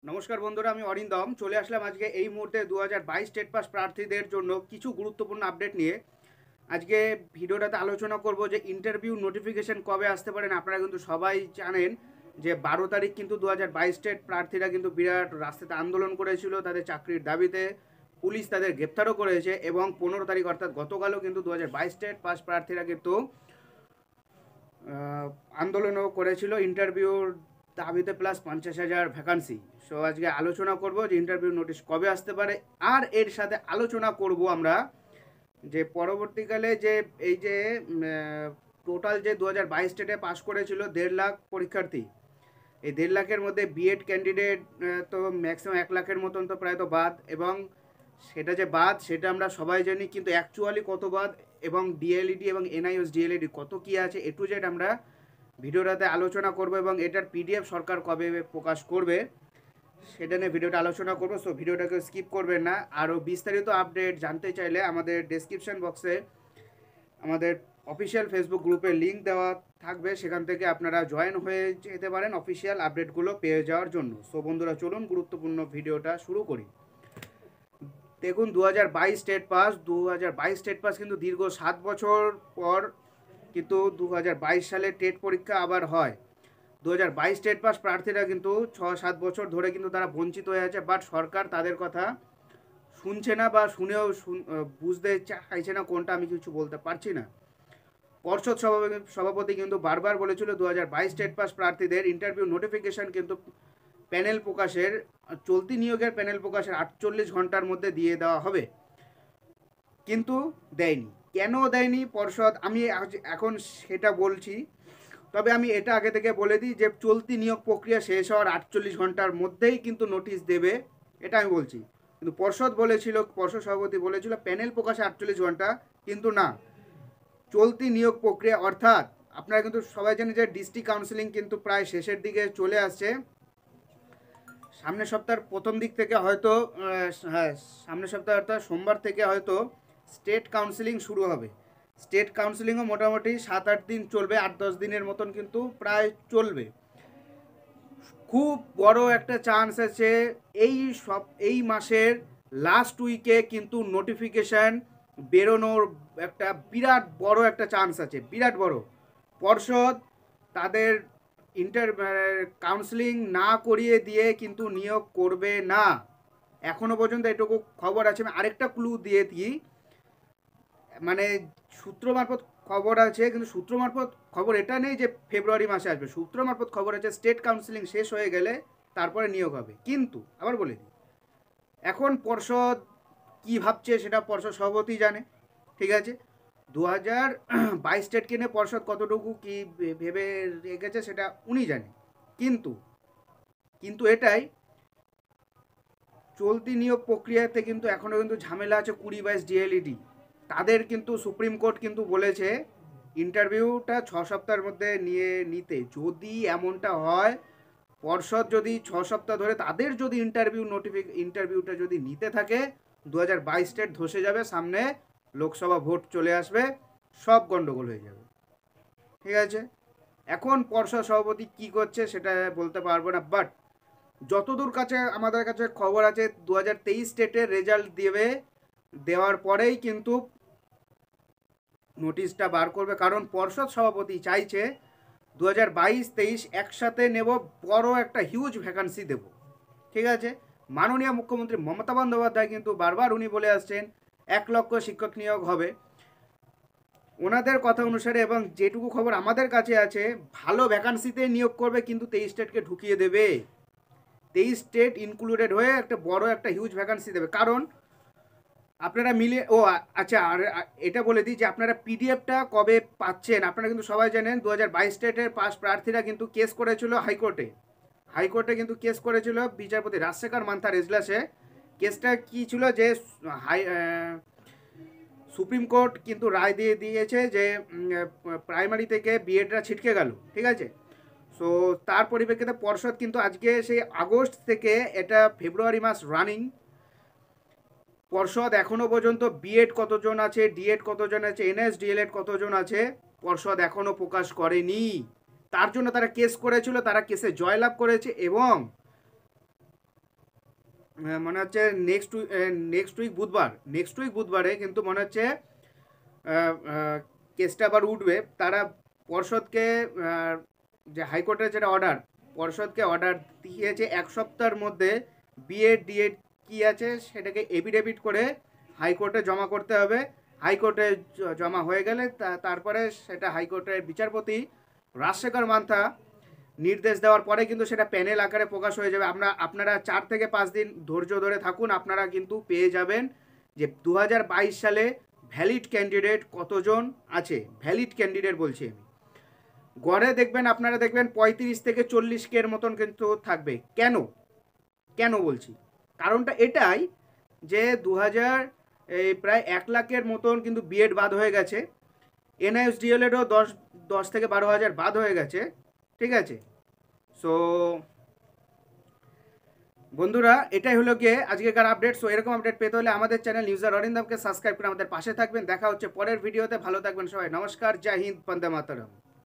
নমস্কার বন্ধুরা, আমি অরিন্দম চলে আসলাম আজকে এই মুহূর্তে 2022 স্টেট পাস প্রার্থীদের জন্য কিছু গুরুত্বপূর্ণ আপডেট নিয়ে। আজকে ভিডিওটাতে আলোচনা করব যে ইন্টারভিউ নোটিফিকেশন কবে আসতে পারেন। আপনারা কিন্তু সবাই জানেন যে 12 তারিখ কিন্তু 2022 স্টেট প্রার্থীরা কিন্তু বিরাট রাস্তাতে আন্দোলন করেছিল তাদের চাকরির দাবিতে। পুলিশ তাদের গ্রেপ্তারও করেছে এবং 15 তারিখ অর্থাৎ গতকালও কিন্তু 2022 স্টেট পাস প্রার্থীরা কিন্তু আন্দোলনও করেছিল ইন্টারভিউর দাবিতে, প্লাস 50,000 ভ্যাকান্সি। সো আজকে আলোচনা করব যে ইন্টারভিউ নোটিশ কবে আসতে পারে, আর এর সাথে আলোচনা করব আমরা যে পরবর্তীকালে যে এই যে টোটাল যে 2022 স্টেটে পাশ করেছিল 1.5 লাখ পরীক্ষার্থী, এই 1.5 লাখের মধ্যে বিএড ক্যান্ডিডেট তো ম্যাক্সিমাম 1 লাখের মতন তো প্রায় তো বাদ, এবং সেটা যে বাদ সেটা আমরা সবাই জানি, কিন্তু অ্যাকচুয়ালি কত বাদ এবং ডিএলইডি এবং এনআইএস ডিএলইডি কত কী আছে এ টু জেড আমরা ভিডিওটাতে আলোচনা করব, এবং এটার পিডিএফ সরকার কবে প্রকাশ করবে সেটা নিয়ে ভিডিওটা আলোচনা করবো। সো ভিডিওটাকে স্কিপ করবেন না। আরও বিস্তারিত আপডেট জানতে চাইলে আমাদের ডেসক্রিপশন বক্সে আমাদের অফিসিয়াল ফেসবুক গ্রুপের লিঙ্ক দেওয়া থাকবে, সেখান থেকে আপনারা জয়েন হয়ে যেতে পারেন অফিসিয়াল আপডেটগুলো পেয়ে যাওয়ার জন্য। সো বন্ধুরা, চলুন গুরুত্বপূর্ণ ভিডিওটা শুরু করি। দেখুন, 2022 স্টেট পাস কিন্তু দীর্ঘ 7 বছর পর কিন্তু 2022 সালে টেট পরীক্ষা আবার হয়। 2022 স্টেট পাস প্রার্থীরা কিন্তু 6-7 বছর ধরে কিন্তু তারা বঞ্চিত হয়ে আছে, বাট সরকার তাদের কথা শুনছে না বা শুনেও বুঝতে চাইছে না কোনটা, আমি কিছু বলতে পারছি না। পর্ষদ সভাপতি কিন্তু বারবার বলেছিল 2022 স্টেট পাস প্রার্থীদের ইন্টারভিউ নোটিফিকেশন কিন্তু প্যানেল প্রকাশের চলতি নিয়োগের প্যানেল প্রকাশের 48 ঘন্টার মধ্যে দিয়ে দেওয়া হবে, কিন্তু দেয়নি। কেন দেয়নি পর্ষদ, আমি এখন সেটা বলছি। তবে আমি এটা আগে থেকে বলে দিই যে চলতি নিয়োগ প্রক্রিয়া শেষ হওয়ার 48 ঘন্টার মধ্যেই কিন্তু নোটিশ দেবে, এটা আমি বলছি। কিন্তু পর্ষদ সভাপতি বলেছিল প্যানেল প্রকাশে 48 ঘন্টা, কিন্তু না, চলতি নিয়োগ প্রক্রিয়া অর্থাৎ আপনারা কিন্তু সবাই জানেন যে ডিস্ট্রিক্ট কাউন্সিলিং কিন্তু প্রায় শেষের দিকে চলে আসছে। সামনের সপ্তাহের প্রথম দিক থেকে হয়তো হ্যাঁ, সামনের সপ্তাহে অর্থাৎ সোমবার থেকে হয়তো স্টেট কাউন্সিলিং শুরু হবে। স্টেট কাউন্সিলিংও মোটামুটি 7-8 দিন চলবে, 8-10 দিনের মতন কিন্তু প্রায় চলবে। খুব বড় একটা চান্স আছে এই মাসের লাস্ট উইকে কিন্তু নোটিফিকেশান বেরোনোর একটা বিরাট বড় একটা চান্স আছে, বিরাট বড়। পর্ষদ তাদের কাউন্সিলিং না করিয়ে দিয়ে কিন্তু নিয়োগ করবে না, এখনো পর্যন্ত এটুকু খবর আছে। আমি আরেকটা ক্লু দিয়ে দিই, মানে সূত্র মারফত খবর আছে, কিন্তু সূত্র মারফত খবর এটা নেই যে ফেব্রুয়ারি মাসে আসবে। সূত্র মারফত খবর আছে স্টেট কাউন্সিলিং শেষ হয়ে গেলে তারপরে নিয়োগ হবে। কিন্তু আবার বলে দিই, এখন পর্ষদ কি ভাবছে সেটা পর্ষদ সভাপতি জানে, ঠিক আছে। 2022 স্টেটকে নিয়ে পর্ষদ কতটুকু কি ভেবে রেখেছে সেটা উনি জানে, কিন্তু কিন্তু এটাই, চলতি নিয়োগ প্রক্রিয়াতে কিন্তু এখনও কিন্তু ঝামেলা আছে 20-22 ডিএলইডি। তাদের কিন্তু সুপ্রিম কোর্ট কিন্তু বলেছে ইন্টারভিউটা 6 সপ্তাহের মধ্যে নিতে। যদি এমনটা হয়, পর্ষদ যদি 6 সপ্তাহ ধরে তাদের যদি ইন্টারভিউটা যদি নিতে থাকে, 2022 স্টেট ধসে যাবে, সামনে লোকসভা ভোট চলে আসবে, সব গন্ডগোল হয়ে যাবে, ঠিক আছে। এখন পর্ষদ সভাপতি কি করছে সেটা বলতে পারবো না, বাট যতদূর কাছে আমাদের কাছে খবর আছে 2023 স্টেটের রেজাল্ট দেওয়ার পরেই কিন্তু নোটিশটা বার করবে, কারণ পর্ষদ সভাপতি চাইছে 2022-23 একসাথে নেব, বড় একটা হিউজ ভ্যাকান্সি দেব, ঠিক আছে। মাননীয় মুখ্যমন্ত্রী মমতা বন্দ্যোপাধ্যায় কিন্তু বারবার উনি বলে আসছেন 1 লক্ষ শিক্ষক নিয়োগ হবে ওনাদের কথা অনুসারে, এবং যেটুকু খবর আমাদের কাছে আছে ভালো ভ্যাকান্সিতে নিয়োগ করবে, কিন্তু 23 স্টেটকে ঢুকিয়ে দেবে। 23 স্টেট ইনক্লুডেড হয়ে একটা বড় একটা হিউজ ভ্যাকান্সি দেবে। কারণ আপনারা আচ্ছা, আর এটা বলে দিই যে আপনারা পিডিএফটা কবে পাচ্ছেন। আপনারা কিন্তু সবাই জানেন 2022 স্টেটের পাস প্রার্থীরা কিন্তু কেস করেছিল হাইকোর্টে কিন্তু কেস করেছিল বিচারপতি রাজশেখর মান্থার এজলাসে। কেসটা কি ছিল যে সুপ্রিম কোর্ট কিন্তু রায় দিয়েছে যে প্রাইমারি থেকে বিএডরা ছিটকে গেল, ঠিক আছে। সো তার পরিপ্রেক্ষিতে পর্ষদ কিন্তু আজকে সেই আগস্ট থেকে এটা ফেব্রুয়ারি মাস রানিং, পর্ষদ এখনও পর্যন্ত বিএড কতজন আছে, ডিএড কতজন আছে, এনএস ডিএলএড কতজন আছে, পর্ষদ এখনও প্রকাশ করেনি। তার জন্য তারা কেস করেছিল, তারা কেসে জয়লাভ করেছে, এবং মনে হচ্ছে নেক্সট উইক বুধবারে কিন্তু মনে হচ্ছে কেসটা আবার উঠবে। তারা পর্ষদকে যে হাইকোর্টের যেটা অর্ডার, পর্ষদকে অর্ডার দিয়েছে 1 সপ্তাহের মধ্যে বিএড ডিএড কী আছে সেটাকে এফিডেভিট করে হাইকোর্টে জমা করতে হবে। হাইকোর্টে জমা হয়ে গেলে তারপরে সেটা হাইকোর্টের বিচারপতি রাজশেখর মান্থা নির্দেশ দেওয়ার পরে কিন্তু সেটা প্যানেল আকারে প্রকাশ হয়ে যাবে। আপনারা 4 থেকে 5 দিন ধৈর্য ধরে থাকুন, আপনারা কিন্তু পেয়ে যাবেন যে 2022 সালে ভ্যালিড ক্যান্ডিডেট কতজন আছে। ভ্যালিড ক্যান্ডিডেট বলছি আমি, গড়ে দেখবেন আপনারা দেখবেন 35 থেকে 40 কের মতন কিন্তু থাকবে। কেন কেন বলছি, কারণটা এটাই যে প্রায় 1 লাখের মতন কিন্তু বিএড বাদ হয়ে গেছে, এনআইএসডিএলএডও 10 থেকে 12,000 বাদ হয়ে গেছে, ঠিক আছে। সো বন্ধুরা, এটাই হলো গিয়ে আজকেকার আপডেট। সো এরকম আপডেট পেতে হলে আমাদের চ্যানেল নিউজার অরিন্দমকে সাবস্ক্রাইব করে আমাদের পাশে থাকবেন। দেখা হচ্ছে পরের ভিডিওতে, ভালো থাকবেন সবাই, নমস্কার, জয় হিন্দ, বন্দে মাতরম।